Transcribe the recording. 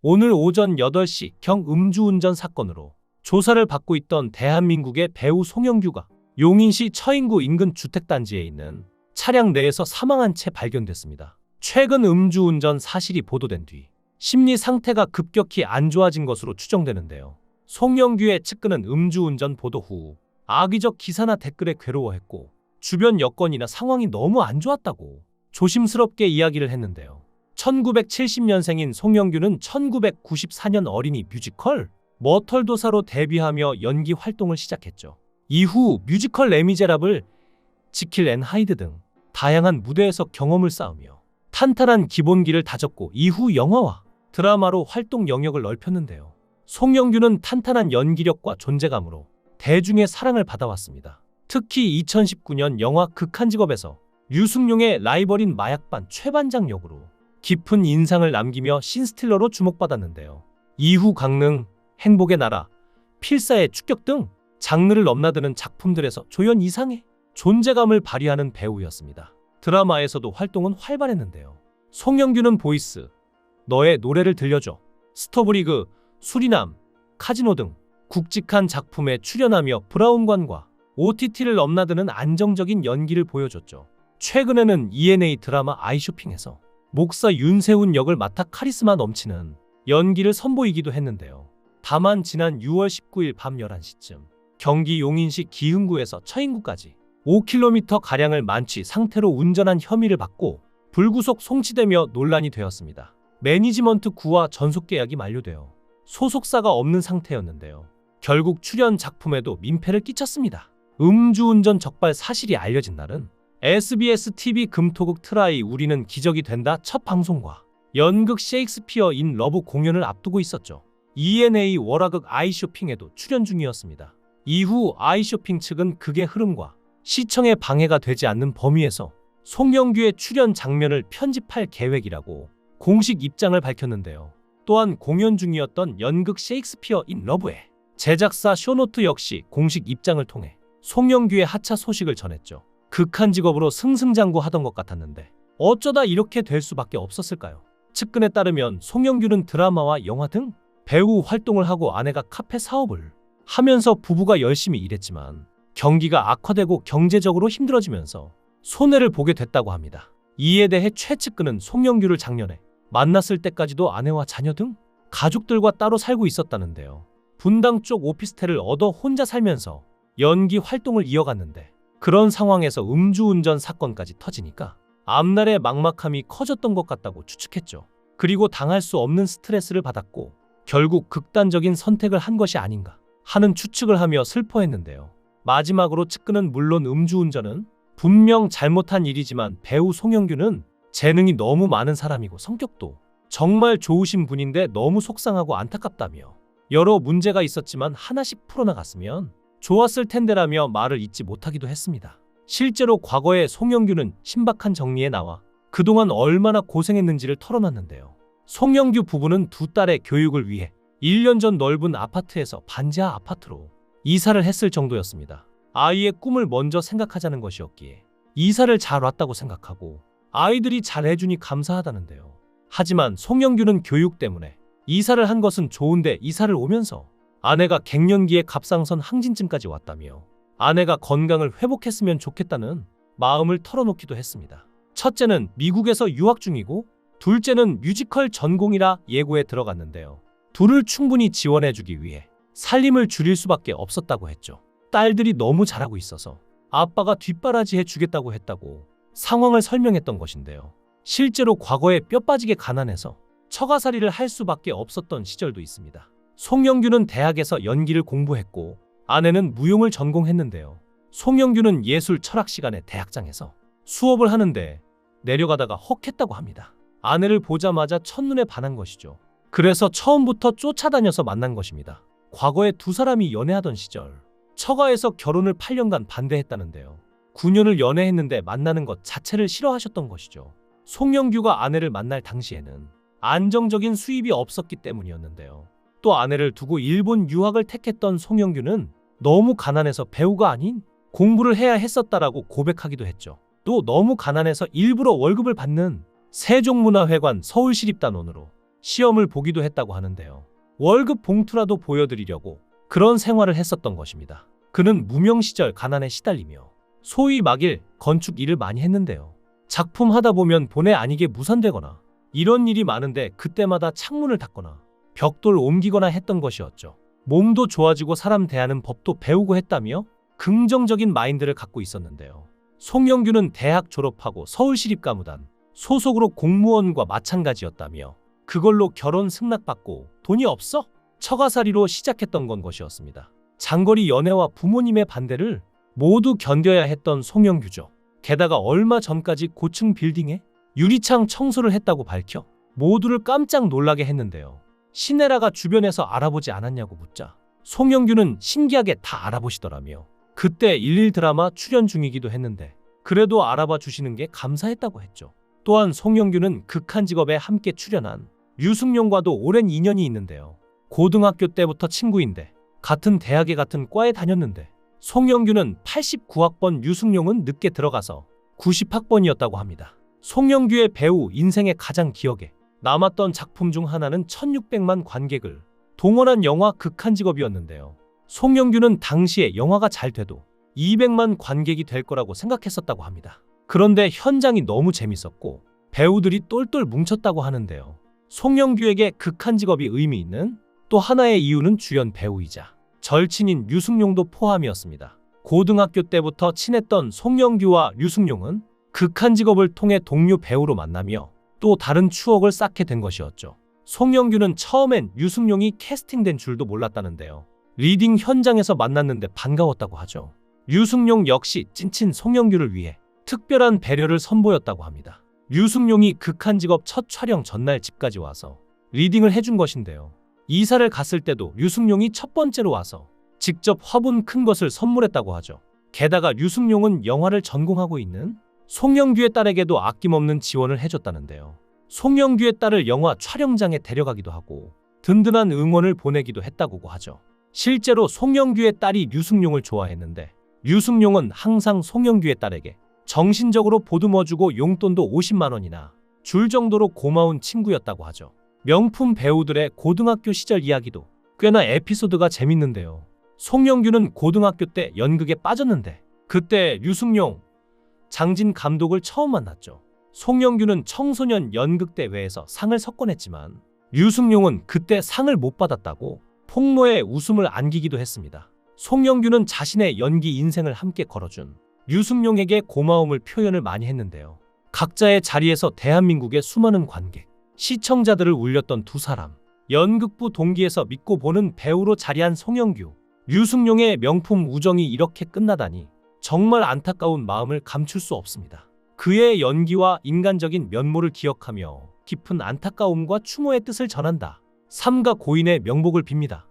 오늘 오전 8시 경 음주운전 사건으로 조사를 받고 있던 대한민국의 배우 송영규가 용인시 처인구 인근 주택단지에 있는 차량 내에서 사망한 채 발견됐습니다. 최근 음주운전 사실이 보도된 뒤 심리 상태가 급격히 안 좋아진 것으로 추정되는데요. 송영규의 측근은 음주운전 보도 후 악의적 기사나 댓글에 괴로워했고 주변 여건이나 상황이 너무 안 좋았다고 조심스럽게 이야기를 했는데요. 1970년생인 송영규는 1994년 어린이 뮤지컬 머털도사로 데뷔하며 연기 활동을 시작했죠. 이후 뮤지컬 레미제라블, 지킬 앤 하이드 등 다양한 무대에서 경험을 쌓으며 탄탄한 기본기를 다졌고 이후 영화와 드라마로 활동 영역을 넓혔는데요. 송영규는 탄탄한 연기력과 존재감으로 대중의 사랑을 받아왔습니다. 특히 2019년 영화 극한직업에서 류승룡의 라이벌인 마약반 최반장 역으로 깊은 인상을 남기며 신스틸러로 주목받았는데요. 이후 강릉, 행복의 나라, 필사의 축격 등 장르를 넘나드는 작품들에서 조연 이상의 존재감을 발휘하는 배우였습니다. 드라마에서도 활동은 활발했는데요. 송영규는 보이스, 너의 노래를 들려줘, 스토브리그, 수리남, 카지노 등 굵직한 작품에 출연하며 브라운관과 OTT를 넘나드는 안정적인 연기를 보여줬죠. 최근에는 ENA 드라마 아이쇼핑에서 목사 윤세훈 역을 맡아 카리스마 넘치는 연기를 선보이기도 했는데요. 다만 지난 6월 19일 밤 11시쯤 경기 용인시 기흥구에서 처인구까지 5km가량을 만취 상태로 운전한 혐의를 받고 불구속 송치되며 논란이 되었습니다. 매니지먼트 구와 전속 계약이 만료되어 소속사가 없는 상태였는데요. 결국 출연 작품에도 민폐를 끼쳤습니다. 음주운전 적발 사실이 알려진 날은 SBS TV 금토극 트라이 우리는 기적이 된다 첫 방송과 연극 셰익스피어 인 러브 공연을 앞두고 있었죠. ENA 월화극 아이쇼핑에도 출연 중이었습니다. 이후 아이쇼핑 측은 극의 흐름과 시청에 방해가 되지 않는 범위에서 송영규의 출연 장면을 편집할 계획이라고 공식 입장을 밝혔는데요. 또한 공연 중이었던 연극 셰익스피어 인 러브의 제작사 쇼노트 역시 공식 입장을 통해 송영규의 하차 소식을 전했죠. 극한 직업으로 승승장구하던 것 같았는데 어쩌다 이렇게 될 수밖에 없었을까요? 측근에 따르면 송영규는 드라마와 영화 등 배우 활동을 하고 아내가 카페 사업을 하면서 부부가 열심히 일했지만 경기가 악화되고 경제적으로 힘들어지면서 손해를 보게 됐다고 합니다. 이에 대해 최 측근은 송영규를 작년에 만났을 때까지도 아내와 자녀 등 가족들과 따로 살고 있었다는데요. 분당 쪽 오피스텔을 얻어 혼자 살면서 연기 활동을 이어갔는데 그런 상황에서 음주운전 사건까지 터지니까 앞날의 막막함이 커졌던 것 같다고 추측했죠. 그리고 당할 수 없는 스트레스를 받았고 결국 극단적인 선택을 한 것이 아닌가 하는 추측을 하며 슬퍼했는데요. 마지막으로 측근은 물론 음주운전은 분명 잘못한 일이지만 배우 송영규는 재능이 너무 많은 사람이고 성격도 정말 좋으신 분인데 너무 속상하고 안타깝다며 여러 문제가 있었지만 하나씩 풀어나갔으면 좋았을 텐데라며 말을 잇지 못하기도 했습니다. 실제로 과거에 송영규는 신박한 정리에 나와 그동안 얼마나 고생했는지를 털어놨는데요. 송영규 부부는 두 딸의 교육을 위해 1년 전 넓은 아파트에서 반지하 아파트로 이사를 했을 정도였습니다. 아이의 꿈을 먼저 생각하자는 것이었기에 이사를 잘 왔다고 생각하고 아이들이 잘 해주니 감사하다는데요. 하지만 송영규는 교육 때문에 이사를 한 것은 좋은데 이사를 오면서 아내가 갱년기에 갑상선 항진증까지 왔다며 아내가 건강을 회복했으면 좋겠다는 마음을 털어놓기도 했습니다. 첫째는 미국에서 유학 중이고 둘째는 뮤지컬 전공이라 예고에 들어갔는데요. 둘을 충분히 지원해주기 위해 살림을 줄일 수밖에 없었다고 했죠. 딸들이 너무 잘하고 있어서 아빠가 뒷바라지 해주겠다고 했다고 상황을 설명했던 것인데요. 실제로 과거에 뼈 빠지게 가난해서 처가살이를 할 수밖에 없었던 시절도 있습니다. 송영규는 대학에서 연기를 공부했고 아내는 무용을 전공했는데요. 송영규는 예술 철학 시간에 대학장에서 수업을 하는데 내려가다가 헉했다고 합니다. 아내를 보자마자 첫눈에 반한 것이죠. 그래서 처음부터 쫓아다녀서 만난 것입니다. 과거에 두 사람이 연애하던 시절 처가에서 결혼을 8년간 반대했다는데요. 9년을 연애했는데 만나는 것 자체를 싫어하셨던 것이죠. 송영규가 아내를 만날 당시에는 안정적인 수입이 없었기 때문이었는데요. 또 아내를 두고 일본 유학을 택했던 송영규는 너무 가난해서 배우가 아닌 공부를 해야 했었다라고 고백하기도 했죠. 또 너무 가난해서 일부러 월급을 받는 세종문화회관 서울시립단원으로 시험을 보기도 했다고 하는데요. 월급 봉투라도 보여드리려고 그런 생활을 했었던 것입니다. 그는 무명 시절 가난에 시달리며 소위 막일 건축 일을 많이 했는데요. 작품 하다 보면 본의 아니게 무산되거나 이런 일이 많은데 그때마다 창문을 닫거나 벽돌 옮기거나 했던 것이었죠. 몸도 좋아지고 사람 대하는 법도 배우고 했다며 긍정적인 마인드를 갖고 있었는데요. 송영규는 대학 졸업하고 서울시립가무단 소속으로 공무원과 마찬가지였다며 그걸로 결혼 승낙받고 돈이 없어? 처가살이로 시작했던 건 것이었습니다. 장거리 연애와 부모님의 반대를 모두 견뎌야 했던 송영규죠. 게다가 얼마 전까지 고층 빌딩에 유리창 청소를 했다고 밝혀 모두를 깜짝 놀라게 했는데요. 시네라가 주변에서 알아보지 않았냐고 묻자 송영규는 신기하게 다 알아보시더라며. 그때 11 드라마 출연 중이기도 했는데 그래도 알아봐 주시는 게 감사했다고 했죠. 또한 송영규는 극한 직업에 함께 출연한 류승룡과도 오랜 인연이 있는데요. 고등학교 때부터 친구인데 같은 대학에 같은 과에 다녔는데 송영규는 89학번, 류승룡은 늦게 들어가서 90학번이었다고 합니다. 송영규의 배우 인생의 가장 기억에 남았던 작품 중 하나는 1600만 관객을 동원한 영화 극한 직업이었는데요. 송영규는 당시에 영화가 잘 돼도 200만 관객이 될 거라고 생각했었다고 합니다. 그런데 현장이 너무 재밌었고 배우들이 똘똘 뭉쳤다고 하는데요. 송영규에게 극한 직업이 의미 있는 또 하나의 이유는 주연 배우이자 절친인 류승룡도 포함이었습니다. 고등학교 때부터 친했던 송영규와 류승룡은 극한 직업을 통해 동료 배우로 만나며 또 다른 추억을 쌓게 된 것이었죠. 송영규는 처음엔 류승룡이 캐스팅된 줄도 몰랐다는데요. 리딩 현장에서 만났는데 반가웠다고 하죠. 류승룡 역시 찐친 송영규를 위해 특별한 배려를 선보였다고 합니다. 류승룡이 극한 직업 첫 촬영 전날 집까지 와서 리딩을 해준 것인데요. 이사를 갔을 때도 류승룡이 첫 번째로 와서 직접 화분 큰 것을 선물했다고 하죠. 게다가 류승룡은 영화를 전공하고 있는 송영규의 딸에게도 아낌없는 지원을 해줬다는데요. 송영규의 딸을 영화 촬영장에 데려가기도 하고 든든한 응원을 보내기도 했다고 하죠. 실제로 송영규의 딸이 류승룡을 좋아했는데 류승룡은 항상 송영규의 딸에게 정신적으로 보듬어주고 용돈도 50만 원이나 줄 정도로 고마운 친구였다고 하죠. 명품 배우들의 고등학교 시절 이야기도 꽤나 에피소드가 재밌는데요. 송영규는 고등학교 때 연극에 빠졌는데 그때 류승룡, 장진 감독을 처음 만났죠. 송영규는 청소년 연극대회에서 상을 석권했지만 류승룡은 그때 상을 못 받았다고 폭로에 웃음을 안기기도 했습니다. 송영규는 자신의 연기 인생을 함께 걸어준 류승룡에게 고마움을 표현을 많이 했는데요. 각자의 자리에서 대한민국의 수많은 관객, 시청자들을 울렸던 두 사람, 연극부 동기에서 믿고 보는 배우로 자리한 송영규, 류승룡의 명품 우정이 이렇게 끝나다니 정말 안타까운 마음을 감출 수 없습니다. 그의 연기와 인간적인 면모를 기억하며 깊은 안타까움과 추모의 뜻을 전한다. 삼가 고인의 명복을 빕니다.